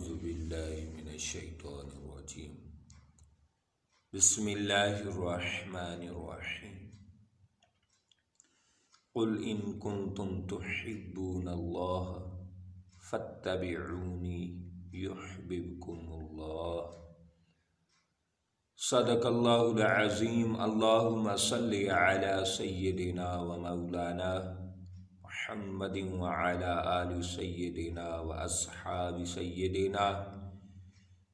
أعوذ بالله من الشيطان الرجيم بسم الله الرحمن الرحيم قل إن كنتم تحبون الله فاتبعوني يحببكم الله صدق الله العظيم اللهم صل على سيدنا ومولانا محمد وعلى آل سيدنا وأصحاب سيدنا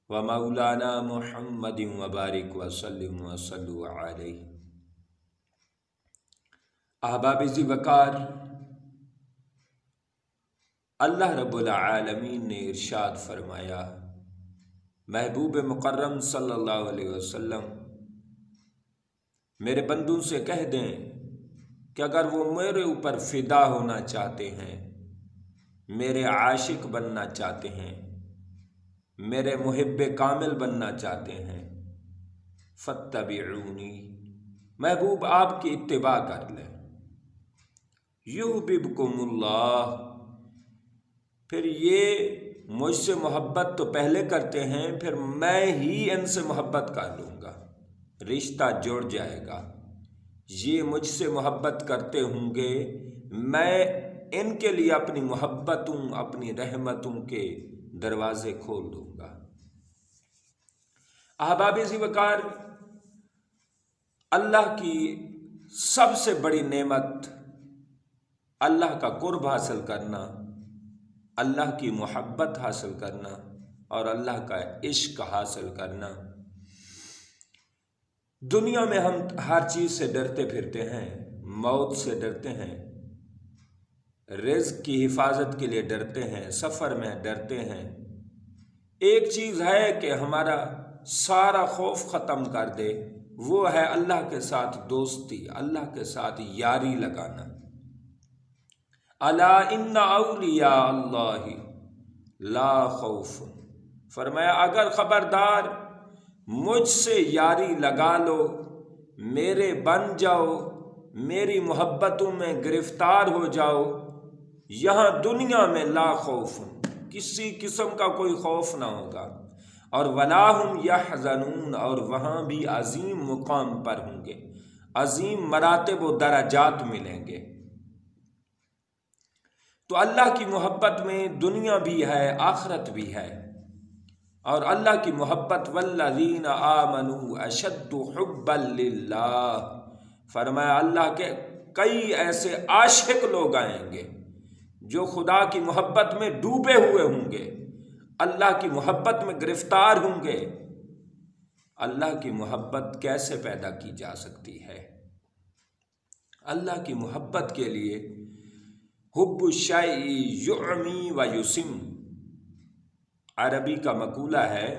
ومولانا محمد وبارک وسلم وصلوا علیہ۔ احباب ذی وقار، اللہ رب العالمین نے ارشاد فرمایا، محبوب مکرم صلی اللہ علیہ وسلم میرے بندوں سے کہہ دیں کہ اگر وہ میرے اوپر فدا ہونا چاہتے ہیں، میرے عاشق بننا چاہتے ہیں، میرے محب کامل بننا چاہتے ہیں، فاتبعونی، محبوب آپ کی اتباع کر لیں، یحببکم اللہ، پھر یہ مجھ سے محبت تو پہلے کرتے ہیں، پھر میں ہی ان سے محبت کر لوں گا، رشتہ جڑ جائے گا۔ یہ مجھ سے محبت کرتے ہوں گے، میں ان کے لیے اپنی محبتوں، اپنی رحمتوں کے دروازے کھول دوں گا۔ احباب ذی وقار، اللہ کی سب سے بڑی نعمت اللہ کا قرب حاصل کرنا، اللہ کی محبت حاصل کرنا اور اللہ کا عشق حاصل کرنا۔ دنیا میں ہم ہر چیز سے ڈرتے پھرتے ہیں، موت سے ڈرتے ہیں، رزق کی حفاظت کے لیے ڈرتے ہیں، سفر میں ڈرتے ہیں۔ ایک چیز ہے کہ ہمارا سارا خوف ختم کر دے، وہ ہے اللہ کے ساتھ دوستی، اللہ کے ساتھ یاری لگانا۔ الا ان اولیاء اللہ لا خوف، فرمایا اگر خبردار مجھ سے یاری لگا لو، میرے بن جاؤ، میری محبتوں میں گرفتار ہو جاؤ، یہاں دنیا میں لا خوف، کسی قسم کا کوئی خوف نہ ہوگا، اور ولا هم یحزنون، اور وہاں بھی عظیم مقام پر ہوں گے، عظیم مراتب و درجات ملیں گے۔ تو اللہ کی محبت میں دنیا بھی ہے، آخرت بھی ہے، اور اللہ کی محبت والذین آمنوا اشد حبا للہ، فرمایا اللہ کے کئی ایسے عاشق لوگ آئیں گے جو خدا کی محبت میں ڈوبے ہوئے ہوں گے، اللہ کی محبت میں گرفتار ہوں گے۔ اللہ کی محبت کیسے پیدا کی جا سکتی ہے؟ اللہ کی محبت کے لیے حب الشیء یعمی و یسم، عربی کا مقولہ ہے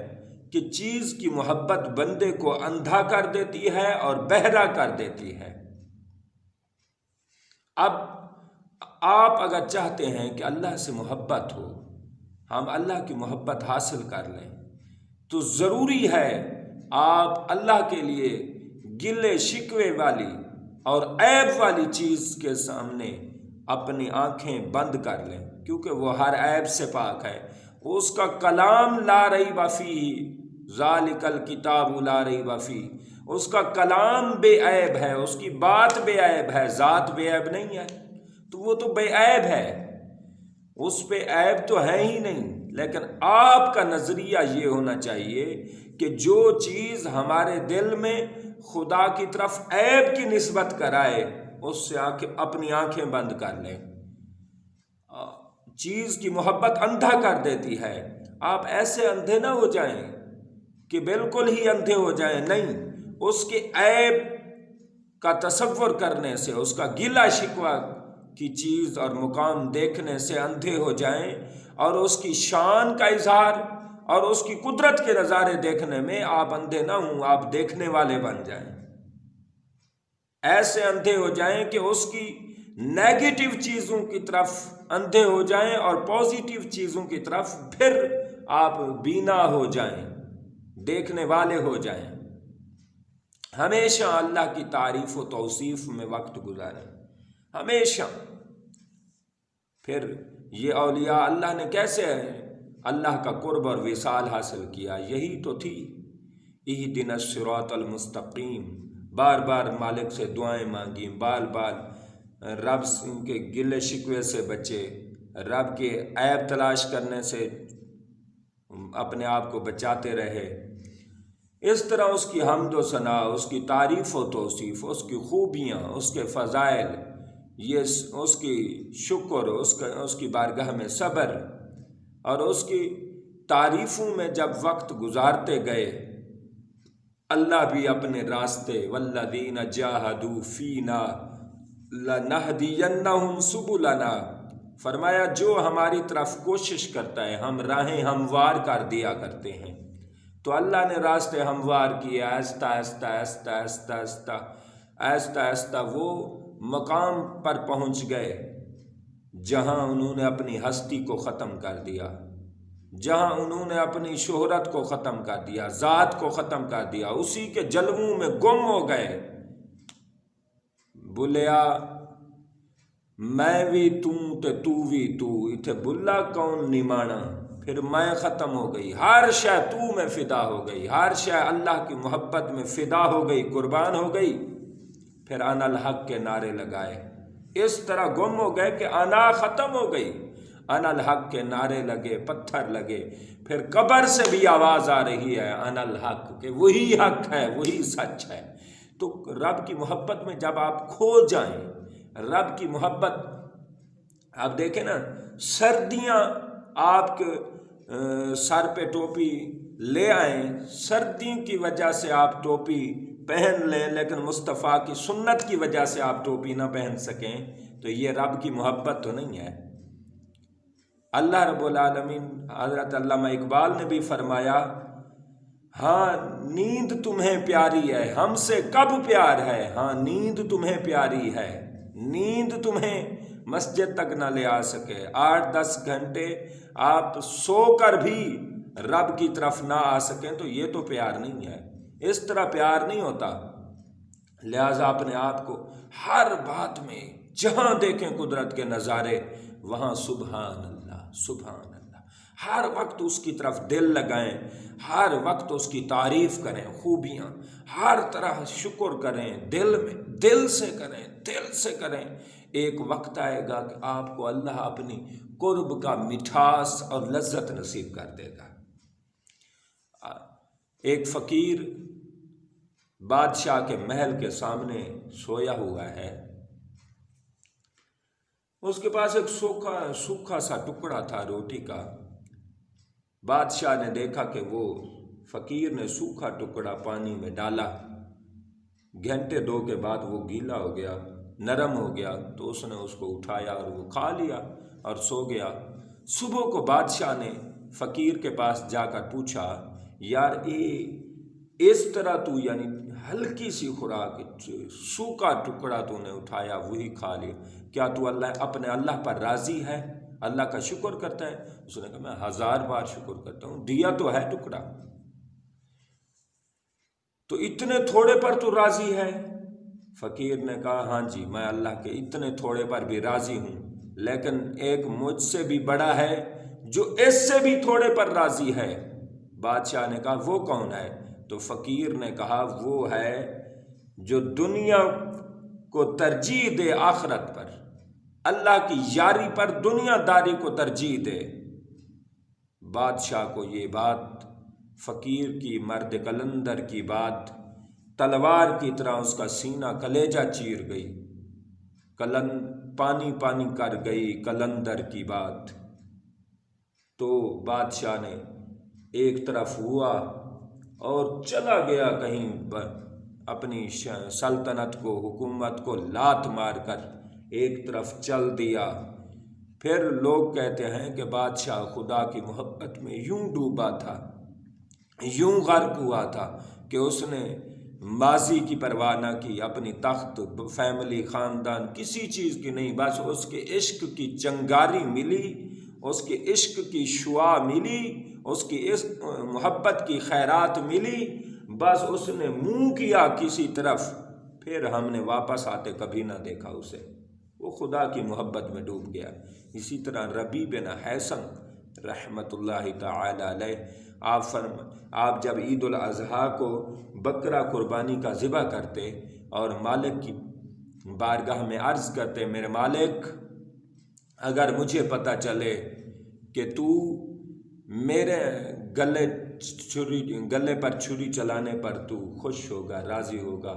کہ چیز کی محبت بندے کو اندھا کر دیتی ہے اور بہرا کر دیتی ہے۔ اب آپ اگر چاہتے ہیں کہ اللہ سے محبت ہو، ہم اللہ کی محبت حاصل کر لیں، تو ضروری ہے آپ اللہ کے لیے گلے شکوے والی اور عیب والی چیز کے سامنے اپنی آنکھیں بند کر لیں، کیونکہ وہ ہر عیب سے پاک ہے۔ اس کا کلام لا ریب فیہ، ذالک الکتاب لا ریب فیہ، اس کا کلام بے عیب ہے، اس کی بات بے عیب ہے، ذات بے عیب نہیں ہے، تو وہ تو بے عیب ہے، اس پہ عیب تو ہے ہی نہیں۔ لیکن آپ کا نظریہ یہ ہونا چاہیے کہ جو چیز ہمارے دل میں خدا کی طرف عیب کی نسبت کرائے، اس سے اپنی آنکھیں بند کر لیں۔ چیز کی محبت اندھا کر دیتی ہے۔ آپ ایسے اندھے نہ ہو جائیں کہ بالکل ہی اندھے ہو جائیں، نہیں، اس کے عیب کا تصور کرنے سے، اس کا گلہ شکوہ کی چیز اور مقام دیکھنے سے اندھے ہو جائیں، اور اس کی شان کا اظہار اور اس کی قدرت کے نظارے دیکھنے میں آپ اندھے نہ ہوں، آپ دیکھنے والے بن جائیں، ایسے اندھے ہو جائیں کہ اس کی نیگیٹو چیزوں کی طرف اندھے ہو جائیں اور پازیٹیو چیزوں کی طرف پھر آپ بینا ہو جائیں، دیکھنے والے ہو جائیں۔ ہمیشہ اللہ کی تعریف و توصیف میں وقت گزاریں، ہمیشہ۔ پھر یہ اولیاء اللہ نے کیسے اللہ کا قرب اور وصال حاصل کیا، یہی تو تھی اہدنا الصراط المستقیم۔ بار بار مالک سے دعائیں مانگیں، بار بار رب کے گلے شکوے سے بچے، رب کے عیب تلاش کرنے سے اپنے آپ کو بچاتے رہے۔ اس طرح اس کی حمد و ثنا، اس کی تعریف و توصیف، اس کی خوبیاں، اس کے فضائل، یہ اس کی شکر، اس کی بارگاہ میں صبر اور اس کی تعریفوں میں جب وقت گزارتے گئے، اللہ بھی اپنے راستے والذین جاہدوا فینا لنہدینہم سبلنا، فرمایا جو ہماری طرف کوشش کرتا ہے ہم راہیں ہموار کر دیا کرتے ہیں۔ تو اللہ نے راستے ہموار کیے، آہستہ آہستہ آہستہ آہستہ آہستہ آہستہ آہستہ وہ مقام پر پہنچ گئے جہاں انہوں نے اپنی ہستی کو ختم کر دیا، جہاں انہوں نے اپنی شہرت کو ختم کر دیا، ذات کو ختم کر دیا، اسی کے جلووں میں گم ہو گئے۔ بولیا میں بھی تو بھی تو، اتھے بلا کون نمانا، پھر میں ختم ہو گئی، ہر شے تو میں فدا ہو گئی، ہر شے اللہ کی محبت میں فدا ہو گئی، قربان ہو گئی۔ پھر انا الحق کے نعرے لگائے، اس طرح گم ہو گئے کہ انا ختم ہو گئی، انا الحق کے نعرے لگے، پتھر لگے، پھر قبر سے بھی آواز آ رہی ہے انا الحق، کہ وہی حق ہے، وہی سچ ہے۔ تو رب کی محبت میں جب آپ کھو جائیں، رب کی محبت، آپ دیکھیں نا سردیاں آپ کے سر پہ ٹوپی لے آئیں، سردی کی وجہ سے آپ ٹوپی پہن لیں لیکن مصطفیٰ کی سنت کی وجہ سے آپ ٹوپی نہ پہن سکیں، تو یہ رب کی محبت تو نہیں ہے۔ اللہ رب العالمین، حضرت علامہ اقبال نے بھی فرمایا، ہاں نیند تمہیں پیاری ہے، ہم سے کب پیار ہے، ہاں نیند تمہیں پیاری ہے، نیند تمہیں مسجد تک نہ لے آ سکے، 8-10 گھنٹے آپ سو کر بھی رب کی طرف نہ آ سکیں، تو یہ تو پیار نہیں ہے، اس طرح پیار نہیں ہوتا۔ لہٰذا اپنے آپ کو ہر بات میں جہاں دیکھیں قدرت کے نظارے، وہاں سبحان اللہ سبحان اللہ، ہر وقت اس کی طرف دل لگائیں، ہر وقت اس کی تعریف کریں، خوبیاں ہر طرح شکر کریں، دل میں دل سے کریں، دل سے کریں۔ ایک وقت آئے گا کہ آپ کو اللہ اپنی قرب کا مٹھاس اور لذت نصیب کر دے گا۔ ایک فقیر بادشاہ کے محل کے سامنے سویا ہوا ہے، اس کے پاس ایک سوکھا سا ٹکڑا تھا روٹی کا۔ بادشاہ نے دیکھا کہ وہ فقیر نے سوکھا ٹکڑا پانی میں ڈالا، گھنٹے 2 کے بعد وہ گیلا ہو گیا، نرم ہو گیا، تو اس نے اس کو اٹھایا اور وہ کھا لیا اور سو گیا۔ صبح کو بادشاہ نے فقیر کے پاس جا کر پوچھا، یار اس طرح تو یعنی ہلکی سی خوراک، سوکھا ٹکڑا تو نے اٹھایا وہی کھا لیا، کیا تو اپنے اللہ پر راضی ہے، اللہ کا شکر کرتا ہے؟ اس نے کہا میں 1000 بار شکر کرتا ہوں، دیا تو ہے ٹکڑا، تو اتنے تھوڑے پر تو راضی ہے؟ فقیر نے کہا ہاں جی میں اللہ کے اتنے تھوڑے پر بھی راضی ہوں، لیکن ایک مجھ سے بھی بڑا ہے جو اس سے بھی تھوڑے پر راضی ہے۔ بادشاہ نے کہا وہ کون ہے؟ تو فقیر نے کہا وہ ہے جو دنیا کو ترجیح دے آخرت پر، اللہ کی یاری پر دنیا داری کو ترجیح دے۔ بادشاہ کو یہ بات، فقیر کی، مرد کلندر کی بات تلوار کی طرح اس کا سینہ کلیجہ چیر گئی، پانی پانی کر گئی کلندر کی بات۔ تو بادشاہ نے ایک طرف ہوا اور چلا گیا کہیں، اپنی سلطنت کو، حکومت کو لات مار کر ایک طرف چل دیا۔ پھر لوگ کہتے ہیں کہ بادشاہ خدا کی محبت میں یوں ڈوبا تھا، یوں غرق ہوا تھا کہ اس نے ماضی کی پرواہ نہ کی، اپنی تخت، فیملی، خاندان، کسی چیز کی نہیں، بس اس کے عشق کی چنگاری ملی، اس کے عشق کی شعاع ملی، اس کی محبت کی خیرات ملی، بس اس نے منہ کیا کسی طرف، پھر ہم نے واپس آتے کبھی نہ دیکھا اسے، وہ خدا کی محبت میں ڈوب گیا۔ اسی طرح ربیع بن حیثم رحمۃ اللہ تعالی علیہ، آپ جب عید الاضحیٰ کو بکرا قربانی کا ذبح کرتے اور مالک کی بارگاہ میں عرض کرتے، میرے مالک اگر مجھے پتہ چلے کہ تو میرے گلے پر چھری چلانے پر تو خوش ہوگا، راضی ہوگا،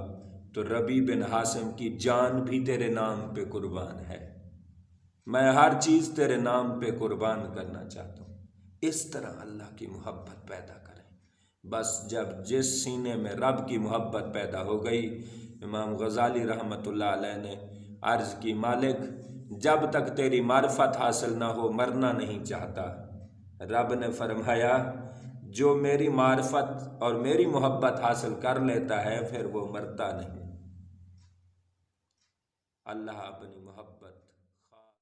تو ربیع بن حاسم کی جان بھی تیرے نام پہ قربان ہے، میں ہر چیز تیرے نام پہ قربان کرنا چاہتا ہوں۔ اس طرح اللہ کی محبت پیدا کریں۔ بس جس سینے میں رب کی محبت پیدا ہو گئی، امام غزالی رحمۃ اللہ علیہ نے عرض کی، مالک جب تک تیری معرفت حاصل نہ ہو مرنا نہیں چاہتا۔ رب نے فرمایا جو میری معرفت اور میری محبت حاصل کر لیتا ہے پھر وہ مرتا نہیں۔ اللہ اپنی